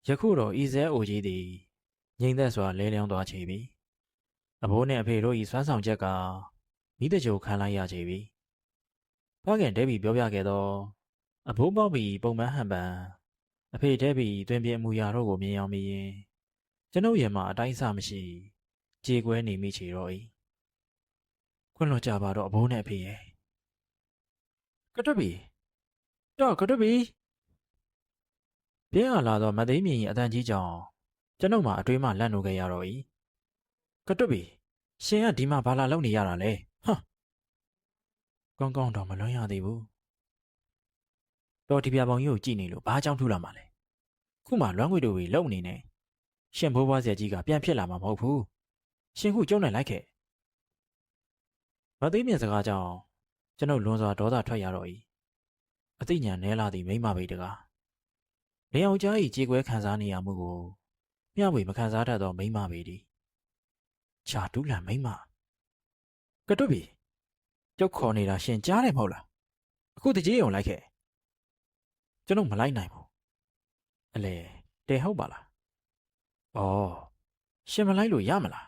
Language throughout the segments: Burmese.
ယခုတော့ဤစဲအိုကြီးသည်ငြိမ်သက်စွာလဲလျောင်းသွားချေပြီအဘိုးနှင့်အဖေတို့၏စွမ်းဆောင်ချက်ကမိတကြိုခံလိုက်ရချေပြီဖခင်ဒဲဘီပြောပြခဲ့သောအဘိုးပေါက်ဘီပုံမှန်ဟန်ပန်အဖေဒဲဘီတွင်ပြအမူအရာတို့ကိုမြင်အောင်မြင်ရင်ကျွန်ုပ်ရဲ့မှာအတိုင်းအဆမရှိကြေကွဲနေမိချေတော့၏ခွင့်လွှတ်ကြပါတော့အဘိုးနှင့်အဖေရဲ့ကတွတ်ဘီတော့ကတွတ်ဘီပြင်းလာသောမသိမြင်၏အတန်ကြီးကြောင့်ကျွန်ုပ်မှာအတွေးမှလန့်နိုးခဲ့ရတော့၏ကတွတ်ဘီရှင်ကဒီမှာဘာလာလုပ်နေရတာလဲဟမ်ကောင်းကောင်းတော့မလွန်ရသေးဘူးတော်ဒီပြပုံကြီးကိုကြည့်နေလို့ဘာကြောင့်ထူလာမှာလဲခုမှလွမ်းငွေတို့တွေလုံနေနေရှင်ဘိုးဘွားဆရာကြီးကပြန်ဖြစ်လာမှာမဟုတ်ဘူးရှင်ခုကျုံးနေလိုက်ခဲ့မသိမြင်စကားကြောင့်ကျွန်ုပ်လွန်စွာဒေါသထွက်ရတော့၏အသိဉာဏ်နဲလာသည့်မိမပေတကားနေအောင်ကြား၏ကြေကွဲခံစားနေရမှုကိုမျှဝေမခံစားတတ်သောမိမပေသည်ချာတူးလန်မိမကတွတ်ပြီကြောက်ခေါ်နေတာရှင်ကြားတယ်မဟုတ်လားအခုတကြီးုံလိုက်ခဲ့ကျွန်တော်မလိုက်နိုင်ဘူးအလေတဲဟုတ်ပါလားဩရှင်မလိုက်လို့ရမလား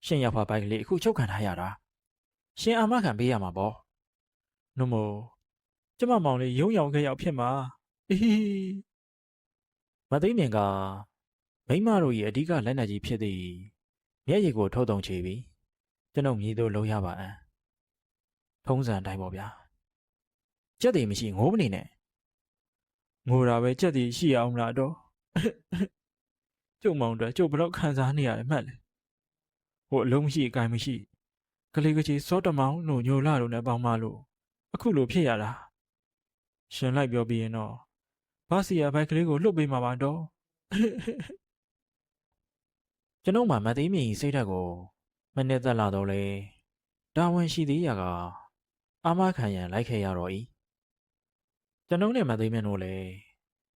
ရှင်ရောက်ပါဘိုက်ကလေးအခုချုပ်ခံထားရတာရှင်အာမခံပေးရမှာပေါ့နှမို့ကျမမောင်လေးရုံရောင်ခဲ့ရောက်ဖြစ်မှာအေးမသိမြင်ကမိမတို့၏အဓိကလက်နက်ကြီးဖြစ်သည့်မျက်ရည်ကိုထုတ်တုံချေပြီးကျွန်ုပ်မြည်တို့လုံးရပါအံ့ထုံးစံတိုင်းပေါ့ဗျာကြက်တည်မရှိငိုးမနေနဲ့ငိုတာပဲကြက်တည်ရှိအောင်လားတော့ကျုံမောင်တို့ကျုပ်ဘလောက်ခံစားနေရတယ်မှတ်လေဟိုအလုံးမရှိအကိုင်မရှိကလေးကကြီးစောတမောင်လို့ညိုလာလို့နဲ့ပေါင်းမလို့အခုလိုဖြစ်ရတာရှင်လိုက်ပြောပြီးရင်တော့ဘာစီယာဘိုက်ကလေးကိုလှုပ်ပေးမှာပါတော့ကျွန်ုပ်မှမသိမြင်စိတ်ဓာတ်ကိုမနစ်သက်လာတော့လေတာဝန်ရှိသေးရာကအာမခံရန်လိုက်ခဲ့ရတော့၏ကျွန်ုပ်နဲ့မသိမြင်တို့လေ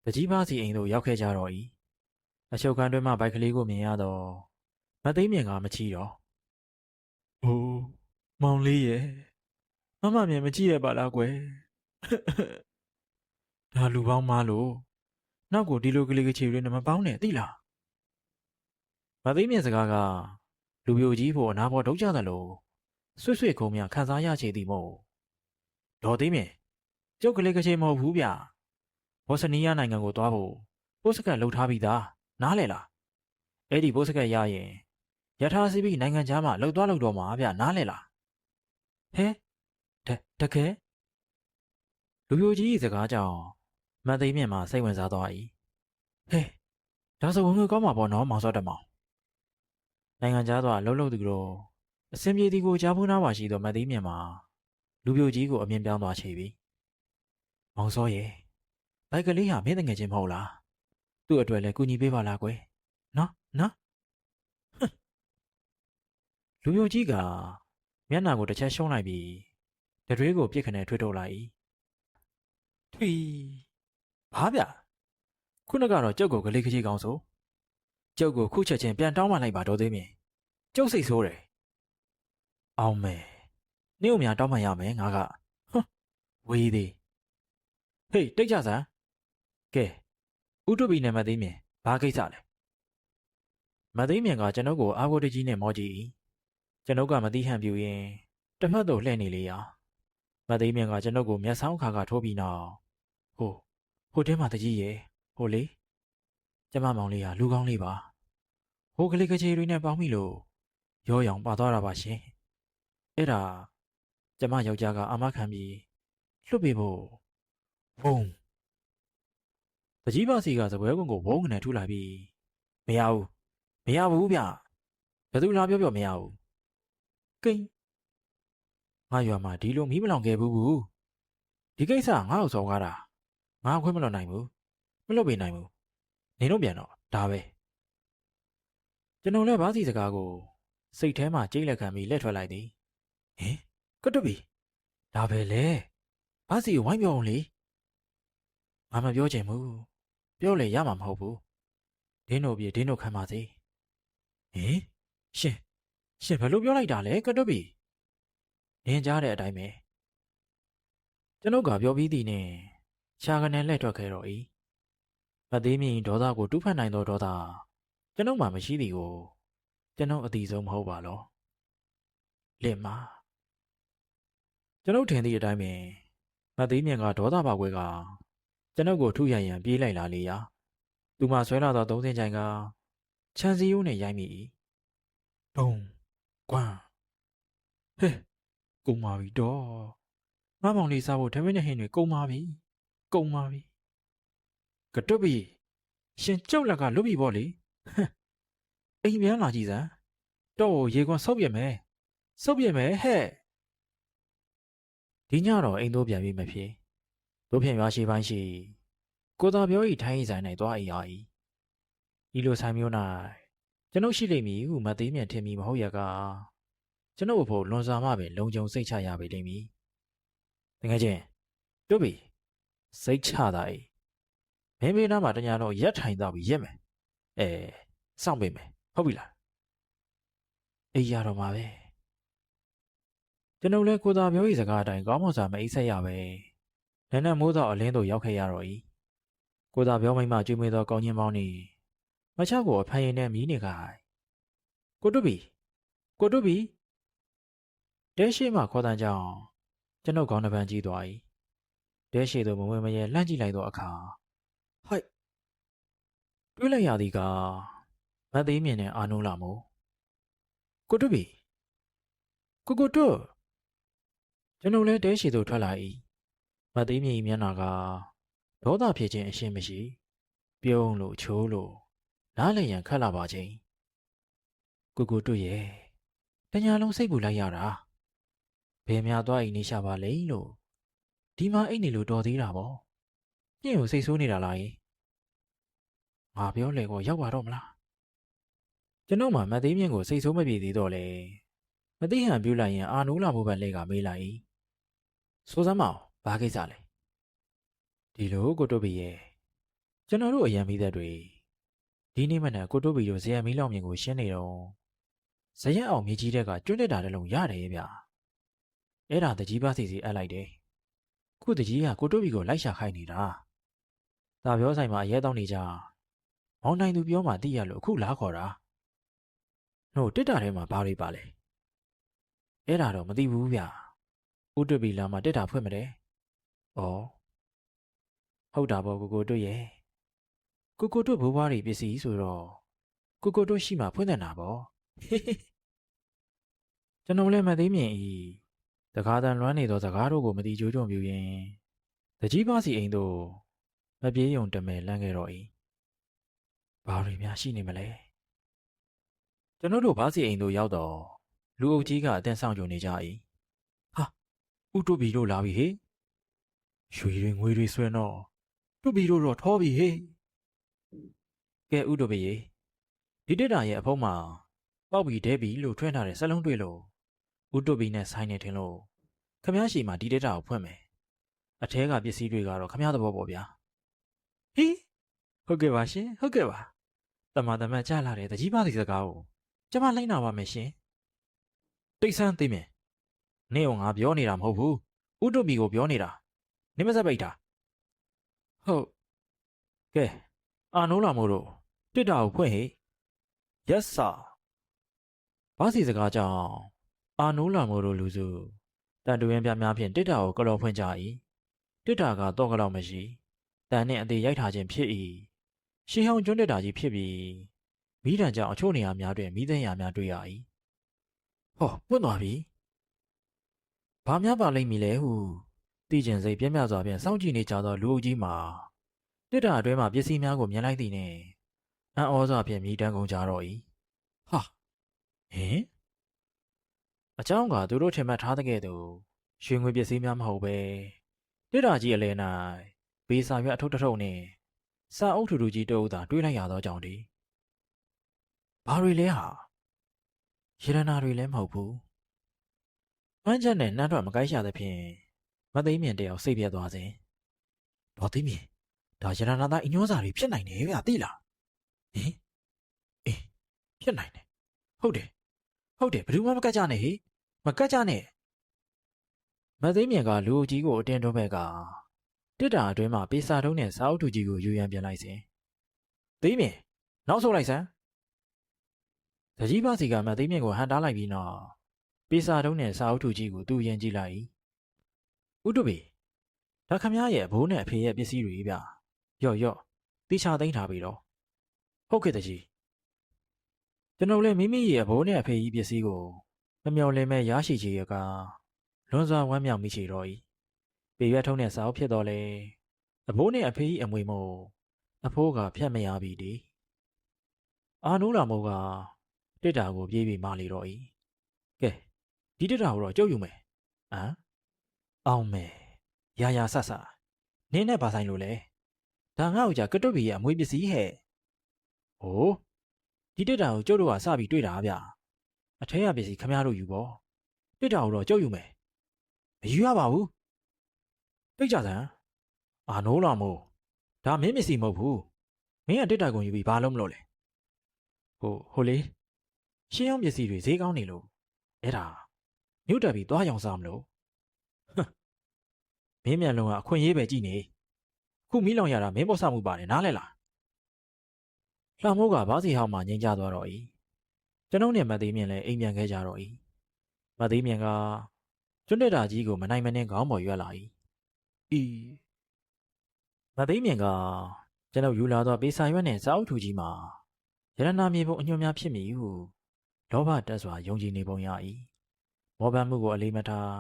တကြီးပါစီအိမ်သို့ရောက်ခဲ့ကြတော့၏အချုပ်ခန်းတွင်မှဘိုက်ကလေးကိုမြင်ရတော့မသိမြင်ကမချီတော့အိုးမောင်လေးရဲ့မမမြင်မကြည့်ရပါလားကွယ်ဒါလူပေါင်းမလို့နောက်ကိုဒီလိုကလေးကချီတွေနဲ့မပေါင်းနဲ့သိလားမသိမြင်စကားကလူပြိုကြီးဖို့အနာပေါ်ဒုတ်ကြသလိုဆွတ်ဆွတ်ခုံးများခံစားရချေသည်မို့ဒေါ်သိမြင်ကျုပ်ကလေးကချီမဟုတ်ဘူးဗျဘောစနီးယားနိုင်ငံကိုသွားဖို့ပို့စကတ်လှုပ်ထားပြီးသားနားလေလားအဲ့ဒီပို့စကတ်ရရင်ရထားစီးပြီးနိုင်ငံခြားမှာလှုပ်သွားလှုပ်တော့မှာဗျနားလေလားဟဲတကယ်လူပြိုကြီးစကားကြောင့်မသိမြင်မှာစိတ်ဝင်စားသွား၏ဟဲဒါဆိုဝင်ငွေကောင်းမှာပေါ့နော်မောင်စောတမောင်နိုင်ငံခြားသွားလှုပ်လှုပ်သူတို့အစင်ပြေတီကိုကြားဖူးနားပါရှိသောမသိမြင်မှာလူပြိုကြီးကိုအမြင်ပြောင်းသွားချေပြီမောင်စောရဲ့ဘိုက်ကလေးဟာမင်းတငယ်ချင်းမဟုတ်လားသူ့အတွက်လည်းကူညီပေးပါလားကွယ်နော်လူပြိုကြီးကမျက်နှာကိုတစ်ချက်ရှုံးလိုက်ပြီးတရွေးကိုပြစ်ခနဲထွေးထုတ်လိုက်၏ထွီဘာဗျခုနကတော့ကျုပ်ကိုကလေးကကြီးကောင်းဆိုကျုပ်ကိုခုချက်ချင်းပြန်တောင်းပန်လိုက်ပါတော့သေးမြင်ကျုပ်စိတ်ဆိုးတယ်အောင်မယ်နင့်အများတောင်းပန်ရမယ်ငါကဟွန်းဝေးသေးဟေးတိတ်ကြစမ်းကဲဥတုပီနဲ့မသိမြင်ဘာကိစ္စလဲမသိမြင်ကကျွန်ုပ်ကိုအာဝတ်တကြီးနဲ့မောကြည့်၏ကျွန်ုပ်ကမသိဟန်ပြူရင်တစ်ဖက်သို့လှည့်နေလေရာမသိမြင်ကကျွန်ုပ်ကိုမျက်စောင်းခါခါထိုးပြီးနောက်ဟိုတဲမှာတကြီးရဲ့ဟိုလေကျမမောင်လေးဟာလူကောင်းလေးပါဟိုကလေးကချေတွေနဲ့ပေါင်းမိလို့ရောရောင်ပါသွားတာပါရှင်အဲ့ဒါကျမယောက်ျားကအာမခံပြီးလွတ်ပေးဖို့ဘုံတကြီးပါစီကစပွဲကွန်းကိုဝုန်းကနေထူလိုက်ပြီးမရဘူးဗျဘယ်သူလာပြောမရဘူးကိန်းငါရွာမှာဒီလိုမီးမလောင်ခဲ့ဘူးဒီကိစ္စငါ့ကိုစော်ကားတာငါခွင့်မလွတ်နိုင်ဘူးမလွတ်ပေးနိုင်ဘူးနေတော့ပြန်တော့ဒါပဲကျွန်တော်လည်းဘာစီစကားကိုစိတ်ထဲမှာကြိတ်လက်ခံပြီးလက်ထွက်လိုက်သည်ဟင်ကတွတ်ပြီဒါပဲလေဘာစီဝိုင်းပြောအောင်လေငါမပြောချင်ဘူးပြောလေရမှာမဟုတ်ဘူးဒင်းတို့ပြေဒင်းတို့ခံပါစေဟင်ရှင်ဘယ်လိုပြောလိုက်တာလဲကတွတ်ပြီနင်းကြားတဲ့အတိုင်းပဲကျွန်ုပ်ကပြောပြီးသည်နဲ့ရှာကနေလှည့်ထွက်ခဲ့တော့၏ သေးမြင့်ဒေါသကိုတူးဖတ်နိုင်သောဒေါသကျွန်ုပ်မှမရှိသည်ကိုကျွန်ုပ်အသိဆုံးမဟုတ်ပါလောလင်မကျွန်ုပ်ထင်သည့်အတိုင်းပင်မသေးမြင့်ကဒေါသပါခွဲကကျွန်ုပ်ကိုထုရိုက်ရန်ပြေးလိုက်လာလေရာသူမှဆွဲလာသောသုံးစင်းချိုင်ကခြံစည်းရိုးနှင့်ရိုက်မိ၏တုံးကွမ်ဟဲ့ကုန်ပါပြီတော့ငါမောင်လေးစားဖို့ဓမင်းနဲ့ဟင်းတွေကုန်ပါပြီကတွတ်ပြီရှင်ကျုပ်လက်ကလွတ်ပြီပေါ့လေအိမ်ပြန်လာကြည့်စမ်းတော့ရေကွန်ဆုပ်ပြမယ်ဟဲ့ဒီညတော့အိမ်တို့ပြန်ပြီးမဖြစ်တို့ဖြင့်ရွာရှိပိုင်းရှိကိုသာပြောဤထိုင်းဆိုင်၌သွားအိမ်ရ၏ဤလိုဆိုင်မျိုး၌ကျွန်ုပ်ရှိလိမ့်မည်ဟုမသေးမြင်ထင်မိမဟုတ်ရကကျွန်ုပ်အဖို့လွန်စွာမှပင်လုံခြုံစိတ်ချရပေလိမ့်မည်တကယ်ချင်းတို့ပြီစိတ်ချတာ၏မင်းမေးနားမှာတညာတော့ရက်ထိုင်တော့ပြီးရက်မယ်စောင့်ပေးမယ်ဟုတ်ပြီလားအေးရတော့မှာပဲကျွန်ုပ်လည်းကိုသာပြောဤစကားအတိုင်းကောင်းမွန်စွာမအိပ်ဆက်ရပဲနန်းနန်းမိုးသောအလင်းသို့ရောက်ခဲ့ရတော့၏ကိုသာပြောမိမှကျွေးမွေးသောကောင်းချင်းပေါင်းနှင့်မချကိုအဖန်ရင်နဲ့မြည်နေခိုင်ကိုတုဘီတဲရှိမှခေါ်တန်းကြောင်းကျွန်ုပ်ခေါင်းတစ်ပန်းကြီးသွား၏တဲရှိသို့မဝင်မရဲလှမ်းကြည့်လိုက်သောအခါဟိုက်တွေးလိုက်ရသည်ကမသေးမြင်နဲ့အာနိုးလာမို့ကိုတုဘီကိုတုကျွန်ုပ်လည်းတဲရှိသို့ထွက်လာ၏မသေးမြင်၏မျက်နှာကဒေါသဖြစ်ခြင်းအရှင်းမရှိပြုံးလို့ချိုးလို့နားလည်ရန်ခက်လာပါချင်းကိုတုရဲ့တညာလုံးစိတ်ပူလိုက်ရတာဘယ်များသွားအိမ်နေရှာပါလဲလို့ဒီမှာအိတ်နေလို့တော်သေးတာပေါ့ညင်ကိုစိတ်ဆိုးနေတာလားငါပြောလေကိုရောက်ပါတော့မလားကျွန်ုပ်မှမသေးမြင့်ကိုစိတ်ဆိုးမပြေသေးတော့လေမသိဟန်ပြူလိုက်ရင်အာနိုးလာဖို့ပဲလေကမေးလိုက်၏စိုးစမ်းမအောင်ဘာကိစ္စလဲဒီလိုကိုတုဘီရဲ့ကျွန်တော်တို့အရန်မိသက်တွေဒီနေ့မနက်ကိုတုဘီတို့ဇယံမီးလောင်မြင်ကိုရှင်းနေတော့ဇယံအောင်မြေကြီးတဲ့ကကျွတ်တက်တာတလုံးရတယ်ရဲ့ဗျာအဲ့ဒါတကြီးပါစီအပ်လိုက်တယ်ခုတကြီးကကိုတုဘီကိုလိုက်ရှာခိုင်းနေတာဒါပြောဆိုင်မှာအရဲတောင်းနေကြမောင်နိုင်သူပြောမှသိရလို့အခုလားခေါ်တာနှုတ်တက်တာထဲမှာဘာတွေပါလဲအဲ့ဒါတော့မသိဘူးဗျာဦးတုဘီလာမှတက်တာဖွင့်မတယ်ဩဟုတ်တာပေါ့ကိုတုရဲ့ကိုတုဘိုးဘွားတွေပစ္စည်းဆိုတော့ကိုတုရှိမှဖွင့်တဲ့နာပေါ့ကျွန်တော်လည်းမသိမြင်၏တကားတန်လွမ်းနေသောစကားတို့ကိုမတိကျိုးကြုံပြူရင်တကြီးပါစီအိမ်သို့မပြေးယုံတမဲလန့်ခဲ့တော့၏ဘာတွေများရှိနေမလဲကျွန်တော်တို့ဘာစီအိမ်သို့ရောက်တော့လူအုပ်ကြီးကအတင်းဆောင်ကြုံနေကြ၏ဟာဦးတုဘီတို့လာပြီဟေ့ရွှေတွေငွေတွေဆွဲတော့တုဘီတို့တော့ထောပြီဟေ့ကဲဦးတုဘီရေဒီတက်တာရဲ့အဖုံးမှာပေါက်ပြီးဒဲပြီးလို့ထွန်းထားတဲ့စလုံးတွေ့လို့ဦးတုဘီနဲ့ဆိုင်နေထင်လို့ခမည်းရှိမှဒီတက်တာကိုဖွင့်မယ်အထဲကပစ္စည်းတွေကတော့ခမည်းသဘောပေါ့ဗျာဟေးဟုတ်ကဲ့ပါရှင်ဟုတ်ကဲ့ပါတမန်ကြားလာတဲ့တကြီးပါစီစကားကိုကျမလိုက်နာပါမယ်ရှင်တိတ်ဆန်းသိမယ်နင့်ကငါပြောနေတာမဟုတ်ဘူးဦးတုဘီကိုပြောနေတာနင်မစက်ပိတ်တာဟုတ်ကဲအာနိုးလာမို့လို့တစ်တာကိုဖွင့်ဟေ့ yes sir ဘာစီစကားကြောင့်အာနိုးလာမို့လို့လူစုတန်တူရင်ပြများဖြင့်တစ်တာကိုကလော်ဖွင့်ကြ၏တစ်တာကတော့ကလော်မရှိတန်နှင့်အသေးရိုက်ထားခြင်းဖြစ်၏ရှေးဟောင်းကျွန်းတက်တာကြီးဖြစ်ပြီးမိတံကြောင့်အချို့နေရာများတွင်မိသိမ်းရာများတွေ့ရ၏ဟောပွင့်သွားပြီဘာများပါလိမ့်မည်လဲဟုသိကျင်စိတ်ပြင်းပြစွာဖြင့်စောင့်ကြည့်နေကြသောလူအုပ်ကြီးမှာတစ်တာအတွဲမှပစ္စည်းများကိုမြင်လိုက်သည်နှင့်အံ့ဩစွာဖြင့်မြည်တမ်းကုန်ကြတော့၏ဟာဟင်အကြောင်းကသူတို့ထင်မှတ်ထားတဲ့ကဲ့သို့ရွှေငွေပစ္စည်းများမဟုတ်ပဲတစ်တာကြီးအလဲ၌ဘေးစာရွက်အထုပ်ထုပ်နှင့်စာအုပ်ထူထူကြီးတအုပ်သာတွေးလိုက်ရသောကြောင့်တည်းဘာတွေလဲဟာရတနာတွေလည်းမဟုတ်ဘူးမှန်းချက်နဲ့နှမ်းထွက်မကိုက်ရှာသဖြင့်မသိမြင်တယောက်စိတ်ပြတ်သွားစဉ်ဒေါ်သိမြင်ဒါရတနာသားအညောစာတွေဖြစ်နိုင်တယ်ဗျာသိလားဟင်အေးဖြစ်နိုင်တယ်ဟုတ်တယ်ဘယ်သူမှမကတ်ကြနဲ့ဟေ့မကတ်ကြနဲ့မသိမြင်ကလူအုပ်ကြီးကိုအတင်းတွန်းဘက်ကတစ်တာအတွင်းမှာပေစာတုံးနဲ့စာအုပ်ထူကြီးကိုယူရန်ပြန်လိုက်စဉ် သိမ်းမြင်နောက်ဆုံးလိုက်စမ်းတကြီးပါစီကမသိမ်းမြင်ကိုဟန်တားလိုက်ပြီးနောက်ပေစာတုံးနဲ့စာအုပ်ထုကြီးကိုသူ့ရင်ကြည့်လိုက်ဥတုပေဒါခမရဲ့အဘိုးနဲ့အဖေရဲ့ပစ္စည်းတွေဗျရော့တိချသိမ်းထားပြီတော့ဟုတ်ကဲ့တကြီးကျွန်တော်လည်းမိမိရဲ့အဘိုးနဲ့အဖေကြီးပစ္စည်းကိုမမျော်လင့်မဲ့ရရှိချေရကလွန်စွာဝမ်းမြောက်မိချေတော့၏ပေရွက်ထုံးတဲ့စာအုပ်ဖြစ်တော့လေအဘိုးနဲ့အဖေကြီးအမွေမို့အဖိုးကဖြတ်မရပြီဒီအာနိုးလာမို့ကတစ်တာကိုပြေးပြီးမလေတော့၏ကဲဒီတစ်တာကိုတော့ကြုတ်ယူမယ်ဟမ်အောင်မယ်ရာဆနင်းနဲ့ပါဆိုင်လို့လေဒါငါ့ကိုကြကတွတ်ဘီရဲ့အမွေပစ္စည်းဟဲ့ဟိုးဒီတစ်တာကိုကျုပ်တို့ကစပြီးတွေ့တာဗျအထဲရပစ္စည်းခမရတို့ယူပေါ့တစ်တာကိုတော့ကြုတ်ယူမယ်မယူရပါဘူးတိတ်ကြစမ်းအာနိုးလာမို့ဒါမင်းမစီမဟုတ်ဘူးမင်းကတစ်တာကုန်ယူပြီးဘာလို့မလို့လဲဟိုလေရှင်းအောင်ပစ္စည်းတွေဈေးကောင်းနေလို့အဲ့ဒါမြို့တက်ပြီးသွားရောင်စားမလို့မင်းမြန်လုံးကအခွင့်ရေးပဲကြည့်နေခုမီးလောင်ရတာမင်းပေါ်ဆမှုပါတယ်နားလဲလားလှမိုးကဘားစီဟောင်းမှငိမ့်ကြသွားတော့၏ကျွန်ုပ်နဲ့မသေးမြင့်လည်းအိမ်ပြန်ခဲ့ကြတော့၏မသေးမြင့်ကကျွန်းတက်တာကြီးကိုမနိုင်မနှင်းခေါင်းပေါ်ရွက်လာ၏မသေးမြင့်ကကျွန်ုပ်ယူလာသောပေစာရွက်နှင့်စာအုပ်ထုကြီးမှာရတနာမြေပုံအညွှန်းများဖြစ်မည်ဟုလောဘတက်စွာယုံကြည်နေပုံရ၏မောပန်းမှုကိုအလေးမထား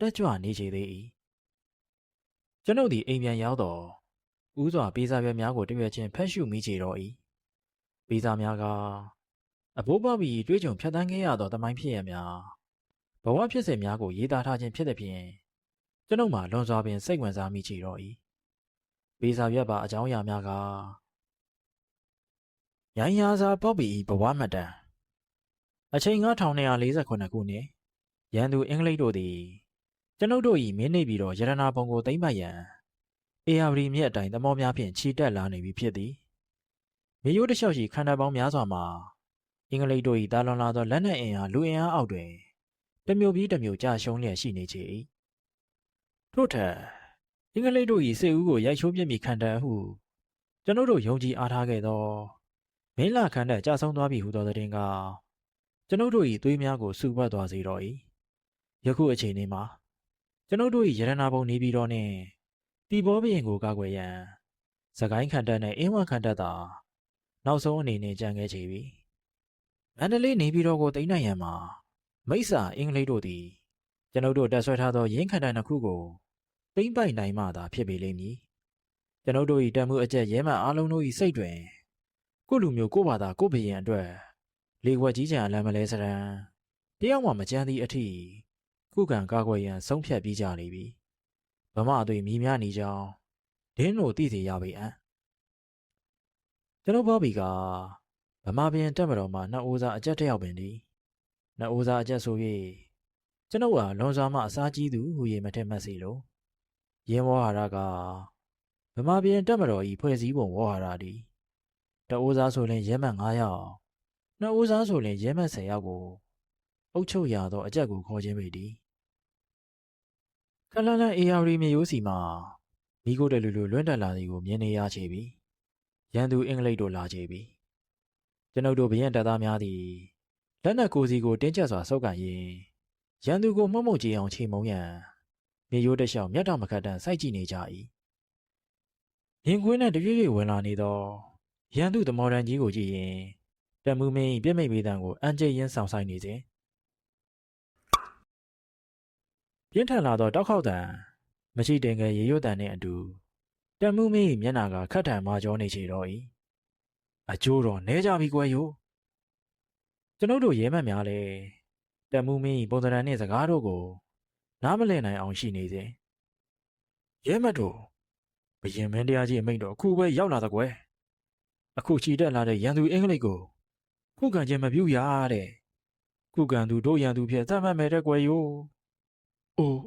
တက်ကြွနေချေသေး၏ကျွန်ုပ်သည်အိမ်ပြန်ရောက်တော့ဦးစွာပေစာရွက်များကိုတရွက်ချင်းဖက်ရှုမိချေတော့၏ပေစာများကအဘိုးဘဝီတွေးကြုံဖြတ်တန်းခဲ့ရသောသမိုင်းဖြစ်ရများဘဝဖြစ်စဉ်များကိုရေးသားထားခြင်းဖြစ်သည်ဖြင့်ကျွန်ုပ်မှာလွန်စွာပင်စိတ်ဝင်စားမိချေတော့၏ပေစာရွက်ပါအကြောင်းအရာများကရိုင်းရာစာပေါပီဘဝမှတ်တမ်းအချိန်9248ခုနှစ်ရန်သူအင်္ဂလိပ်တို့သည်ကျွန်ုပ်တို့၏မင်းနေပြီးတော့ရတနာပုံကိုသိမ်းပိုက်ရန်အေယာဝတီမြစ်အတိုင်းသမောများဖြင့်ခြိတက်လာနေပြီဖြစ်သည်မြေရိုးတစ်လျှောက်ရှိခန္ဓာပေါင်းများစွာမှာအင်္ဂလိပ်တို့၏တာလွန်လာသောလက်နက်အင်အားလူအင်အားအောက်တွင်တစ်မျိုးပြီးတစ်မျိုးကြာရှုံးလျက်ရှိနေချေ၏ထို့ထက်အင်္ဂလိပ်တို့၏စစ်ဦးကိုရိုက်ချိုးပြစ်မိခံတံဟုကျွန်ုပ်တို့ယုံကြည်အားထားခဲ့သောမင်းလာခန္ဓာကြာဆုံးသွားပြီဟုသောသတင်းကကျွန်ုပ်တို့၏သွေးများကိုစူပတ်သွားစေတော့၏ယခုအချိန်မှာကျွန်ုပ်တို့၏ရတနာပုံနေပြီးတော့နှင့်တီဘောဘရင်ကိုကာကွယ်ရန်စကိုင်းခန္ဓာနှင့်အင်းဝခန္ဓာသာနောက်ဆုံးအနေနဲ့ကြံခဲ့ချေပြီမန္တလေးနေပြီးတော့ကိုသိမ်းနိုင်ရန်မှာမိစ္ဆာအင်္ဂလိပ်တို့သည်ကျွန်ုပ်တို့တက်ဆွဲထားသောရင်းခန္ဓာနှစ်ခုကိုသိမ်းပိုက်နိုင်မှသာဖြစ်ပေလိမ့်မည်ကျွန်ုပ်တို့၏တန်မှုအကျက်ရဲမှန်အားလုံးတို့၏စိတ်တွင်ကိုလူမျိုးကိုဘာသာကိုဘရင်အတွက်လေဝက်ကြီးချံအလံမလဲစရန်တယောက်မှမကြမ်းသည့်အထိခုခံကာကွယ်ရန်ဆုံးဖြတ်ပြီးကြလိမ့်ပြီဗမာအသွေးမြည်များနေကြောင်းဒင်းတို့သိစေရပေအံ့ကျွန်ုပ်ဘောဘီကဗမာပြည်တက်မတော်မှာနှစ်အိုးစားအကျက်တစ်ယောက်ပင်သည်နှစ်အိုးစားအကျက်ဆို၍ကျွန်ုပ်ဟာလွန်စွာမှအစားကြီးသူဟူ၍မထင်မှတ်စေလိုရင်းဝါဟာရကဗမာပြည်တက်မတော်၏ဖွဲ့စည်းပုံဝါဟာရသည်တအိုးစားဆိုရင်ရဲမှတ်9ယောက်နှစ်အိုးစားဆိုရင်ရဲမှတ်10ယောက်ကိုအုပ်ချုပ်ရသောအကျက်ကိုခေါ်ခြင်းပေသည်ခလန်လန်အေယာရီမျိုးစီမှာမိကိုတလူလူလွင့်တက်လာသည်ကိုမြင်နေရချေပြီရန်သူအင်္ဂလိပ်တို့လာချေပြီကျွန်ုပ်တို့ဘရင်တပ်သားများသည်လက်နက်ကိုစီကိုတင်းကျပ်စွာဆုပ်ကန်ရင်းရန်သူကိုမှုတ်မှုတ်ကြည့်အောင်ချိန်မုံရန်မြေရိုးတစ်လျှောက်မျက်တောင်မခတ်တန်စိုက်ကြည့်နေကြ၏ရင်ခွေးနဲ့တရွေ့ရွေ့ဝင်လာနေသောရန်သူသမော်ဒန်ကြီးကိုကြည့်ရင်တမှုမင်းပြစ်မိတ်ပေးတံကိုအန်ကျရင်းဆောင်ဆိုင်နေစဉ်ပြင်းထန်လာသောတောက်ခေါက်တံမရှိတင်ငယ်ရေရွတ်တံနှင့်အတူတမှုမင်းမျက်နာကခတ်ထန်မာကြောနေချေတော့၏အကျိုးတော်နဲကြပြီကွယ်ယိုကျွန်ုပ်တို့ရဲမှတ်များလဲတမှုမင်းပုံစံနှင့်စကားတို့ကိုနားမလည်နိုင်အောင်ရှိနေစဉ်ရဲမှတ်တို့ဘရင်မင်းတရားကြီးအမိန့်တော်အခုပဲရောက်လာတော့ကွယ်အခုချီတက်လာတဲ့ရန်သူအင်္ဂလိပ်ကိုခုခံခြင်းမပြုရတဲ့ခုခံသူတို့ရန်သူဖြစ်သတ်မှတ်မယ်တဲ့ကွယ်ယိုအိုး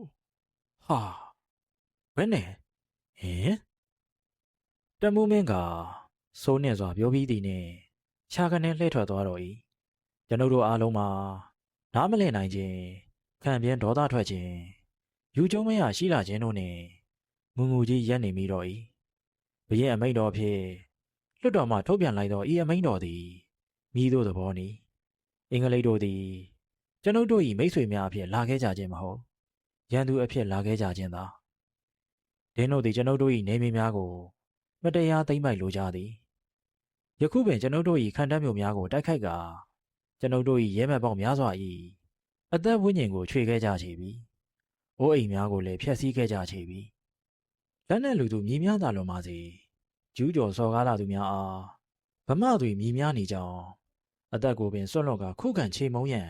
ဟာဘယ်နဲ့ဟင်တမှုမင်းကစိုးနေစွာပြောပြီးသည်နှင့်ခြာကနေလှည့်ထွက်သွားတော့၏ကျွန်ုပ်တို့အားလုံးမှာနားမလည်နိုင်ခြင်းခံပြင်းဒေါသထွက်ခြင်းယူကျုံမရရှိလာခြင်းတို့နှင့်ငူငူကြီးရက်နေမိတော့၏ဘရင်အမိန့်တော်ဖြင့် လွတ်တော်မှထုတ်ပြန်လိုက်သောဤအမိန့်တော်သည်မည်သို့သဘောနည်းအင်္ဂလိပ်တို့သည်ကျွန်ုပ်တို့၏မိတ်ဆွေများအဖြစ်လာခဲ့ကြခြင်းမဟုတ်ရန်သူအဖြစ်လာခဲ့ကြခြင်းသာဒင်းတို့သည်ကျွန်ုပ်တို့၏နေမြေများကိုမတရားသိမ်းပိုက်လိုကြသည်ယခုပင်ကျွန်ုပ်တို့၏ခံတပ်မြို့များကိုတိုက်ခိုက်ကာကျွန်ုပ်တို့၏ရဲမှတ်ပေါင်းများစွာ၏အသက်ဝိညာဉ်ကိုချွေခဲ့ကြချေပြီအိုးအိမ်များကိုလည်းဖျက်ဆီးခဲ့ကြချေပြီလက်နက်လူသူမြည်များသာလွန်ပါစေကျူးကျော်စော်ကားလာသူများအားဗမာတွေမြည်များနေကြောင်းအသက်ကိုပင်စွန့်လွတ်ကာခုခံချေမှုန်းရန်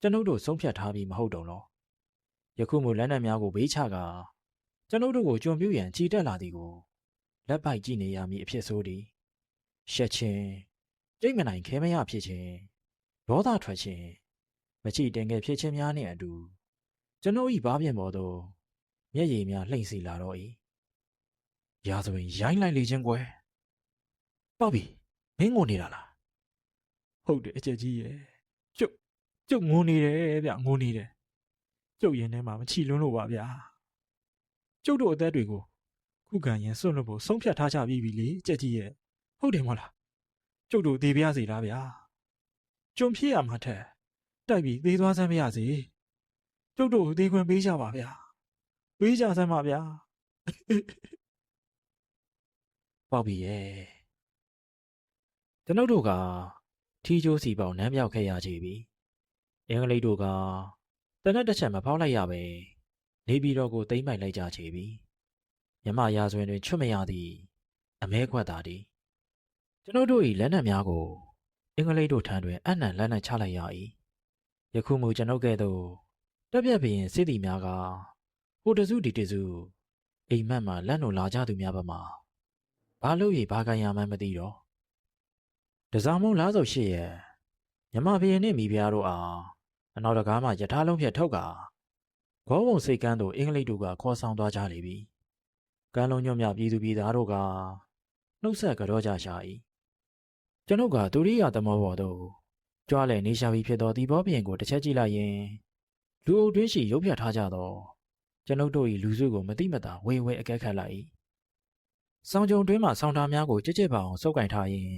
ကျွန်ုပ်တို့ဆုံးဖြတ်ထားပြီးမဟုတ်တော့လောယခုမှလက်နက်များကိုဘေးချကာကျွန်ုပ်တို့ကိုကြုံပြူရန်ကြည်တက်လာသည်ကိုလက်ပိုက်ကြည့်နေရမည်အဖြစ်ဆိုသည်ရှက်ခြင်းကြိတ်မနိုင်ခဲမရဖြစ်ခြင်းဒေါသထွက်ခြင်းမချိတင်ငယ်ဖြစ်ခြင်းများနှင့်အတူကျွန်ုပ်၏ဘားပြင်ပေါ်သို့မျက်ရည်များလှိမ့်စီလာတော့၏ရာဇဝင်ရိုင်းလိုက်လေခြင်းကွယ်ပေါ့ပြီမင်းငိုနေတာလားဟုတ်တယ်အကျက်ကြီးရဲ့ကျုပ်ငိုနေတယ်ဗျငိုနေတယ်ကျုပ်ရင်ထဲမှာမချီလွန်းလို့ပါဗျာကျုပ်တို့အသက်တွေကိုခုခံရင်စွန့်လွတ်ဖို့ဆုံးဖြတ်ထားကြပြီလေအကျက်ကြီးရဲ့ဟုတ်တယ်မဟုတ်လားကျုပ်တို့သေပြရစီလားဗျာကျွန်ဖြစ်ရမှာထက်တိုက်ပြီးသေသွားစမ်းမရစေကျုပ်တို့သေခွင့်ပေးကြပါဗျာပေးကြစမ်းပါဗျာပေါ့ပြီရဲ့ကျွန်ုပ်တို့ကထီးကျိုးစီပေါင်နမ်းမြောက်ခဲ့ရချေပြီအင်္ဂလိပ်တို့ကတနက်တစ်ချက်မဖောက်လိုက်ရပဲနေပြည်တော်ကိုသိမ်းပိုက်လိုက်ကြချေပြီမြမရာဇဝင်တွင်ချွတ်မရသည်အမဲခွက်သာသည်ကျွန်ုပ်တို့၏လက်နက်များကိုအင်္ဂလိပ်တို့ထံတွင်အနှံလက်နက်ချလိုက်ရ၏ယခုမှကျွန်ုပ်ကဲ့သို့တက်ပြက်ပင်စစ်သည်များကဟိုတစုဒီတစုအိမ်မက်မှလက်နှုံလာကြသူများဘက်မှဘာလို့၍ဘာကန်ရမှန်းမသိတော့တစားမုံလားစုပ်ရှိရဲ့မြမဖေနှင့်မိဖုရားတို့အားအနောက်တကားမှယထာလုံးဖြတ်ထုတ်ကာဂေါဝုံစိတ်ကန်းသို့အင်္ဂလိပ်တို့ကခေါ်ဆောင်သွားကြလေပြီကမ်းလုံးညွန့်မြပြည်သူပြည်သားတို့ကနှုတ်ဆက်ကြောကြရှာ၏ကျွန်ုပ်ကဒုရိယသမောဘော်သို့ကြွားလေနေရှာပြီးဖြစ်သောဒီဘောပြင်ကိုတစ်ချက်ကြည့်လိုက်ရင်လူအုပ်တွင်းရှိရုပ်ပြထားကြသောကျွန်ုပ်တို့၏လူစုကိုမတိမတာဝေဝေအကဲခတ်လိုက်၏ဆောင်းကြုံတွင်းမှဆောင်းသားများကိုကြက်ကြက်ပါအောင်စုပ်ကင်ထားရင်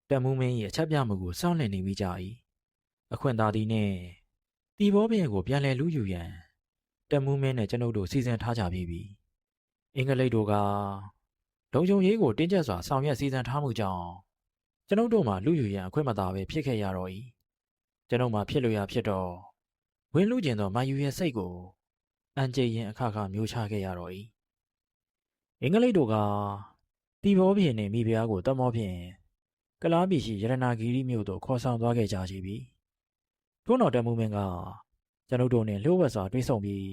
တက်မှုမင်း၏အချက်ပြမှုကိုစောင့်လည်နေမိကြ၏အခွင့်သာသည်နှင့်ဒီဘောပြင်ကိုပြန်လည်လူယူရန်တက်မှုမင်းနှင့်ကျွန်ုပ်တို့စီစဉ်ထားကြပြီအင်္ဂလိပ်တို့ကလုံခြုံရေးကိုတင်းကျပ်စွာဆောင်ရွက်စီစဉ်ထားမှုကြောင့်ကျွန်ုပ်တို့မှလူယူရန်အခွင့်မသာပဲဖြစ်ခဲ့ရတော့၏ကျွန်ုပ်မှဖြစ်လို့ရဖြစ်တော့ဝင်လူကျင်သောမာယူရဲ့စိတ်ကိုအန်ကျိရင်အခါခါမျိုးချခဲ့ရတော့၏အင်္ဂလိပ်တို့ကတီဘောပြင်နှင့်မိဖုရားကိုတမောဖြင့်ကလားပြည်ရှိရတနာဂီရီမြို့သို့ခေါ်ဆောင်သွားခဲ့ကြပြီထို့နောက်တမှုမင်းကကျွန်ုပ်တို့နှင့်လျှို့ဝှက်စွာတွေ့ဆုံပြီး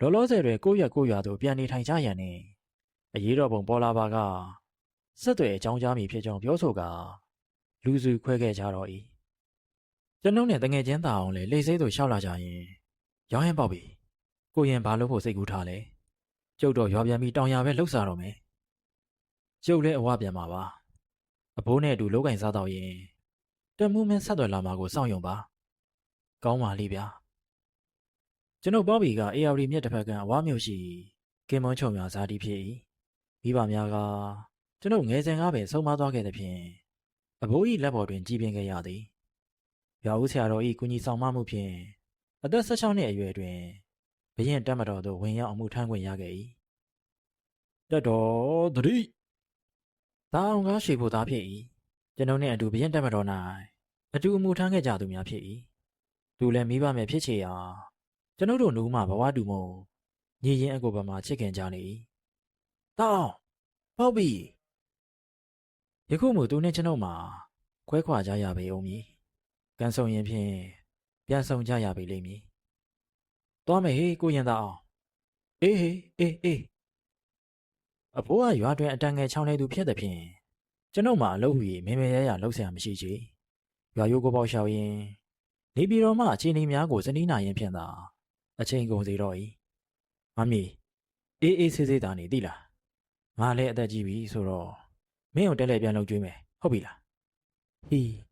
လောလောဆယ်တွင်ကိုယ့်ရွာသို့ပြန်နေထိုင်ကြရန်နှင့်အရေးတော်ပုံပေါ်လာပါကဆက်သွယ်အကြောင်းကြားမိဖြစ်ကြောင်းပြောဆိုကာလူစုခွဲခဲ့ကြတော့၏ကျွန်ုပ်နှင့်တငယ်ချင်းသားအောင်လည်းလေစိတ်သို့ရှောက်လာကြရင်ရောင်းရင်ပေါက်ပြီကိုရင်ဘာလို့ဖို့စိတ်ကူးထားလဲကျုပ်တော့ရွာပြန်ပြီးတောင်ရပဲလှုပ်စားတော့မယ်ကျုပ်လည်းအဝပြန်ပါပါအဘိုးနဲ့အတူလောက်ကင်စားတော့ရင်တက်မှုမင်းဆက်သွယ်လာမှာကိုစောင့်ရုံပါကောင်းပါလိဗျာကျွန်ုပ်ပေါ့ဘီက AR မြစ်တစ်ဖက်ကအဝါမျိုးရှိကင်မွန်းချုံများဇာတိဖြစ်၏မိဘများကကျွန်ုပ်ငယ်စဉ်ကပင်ဆုံးမသွားခဲ့သဖြင့်အဘိုး၏လက်ပေါ်တွင်ကြီးပြင်းခဲ့ရသည်ရွာဦးဆရာတော်၏ကုညီဆောင်မမှုဖြင့်အသက်16နှစ်အရွယ်တွင်ဘရင်တက်မတော်သို့ဝင်ရောက်အမှုထမ်းခွင့်ရခဲ့၏တက်တော်သတိဒါအောင်ကားရွှေဖို့သားဖြစ်၏ကျွန်ုပ်နှင့်အတူဘရင်တက်မတော်၌အတူအမှုထမ်းခဲ့ကြသူများဖြစ်၏သူလည်းမိဘမဲ့ဖြစ်ချေရာကျွန်ုပ်တို့နှူးမှဘဝတူမို့ညီရင်အကိုဘမှာချစ်ခင်ကြနေ၏တောင်းပေါ့ပြီယခုမှသူနှင့်ကျွန်ုပ်မှာခွဲခွာကြရပေဦးမည်ကန်ဆုံရင်ဖြင့်ပြန်ဆုံကြရပေလိမ့်မည်သွားမယ်ဟေးကိုရင်သားအောင်အေးဟေးအေးအဖိုးကရွာတွင်အတန်ငယ်ချောင်းနေသူဖြစ်သည်ဖြင့်ကျွန်ုပ်မှာအလုပ်ဟူ၍မဲမဲရရလှုပ်ဆရာမရှိချေရွာရိုးကိုပေါက်လျှောက်ရင်နေပြည်တော်မှအခြေအနေများကိုစနီးနာရင်ဖြင့်သာအချိန်ကုန်စေတော့၏မမီအေးဆေးဆေးသာနေသိလားငါလည်းအသက်ကြီးပြီဆိုတော့မင်းကိုတက်လက်ပြန်လုပ်ကျွေးမယ်ဟုတ်ပြီလားဟီး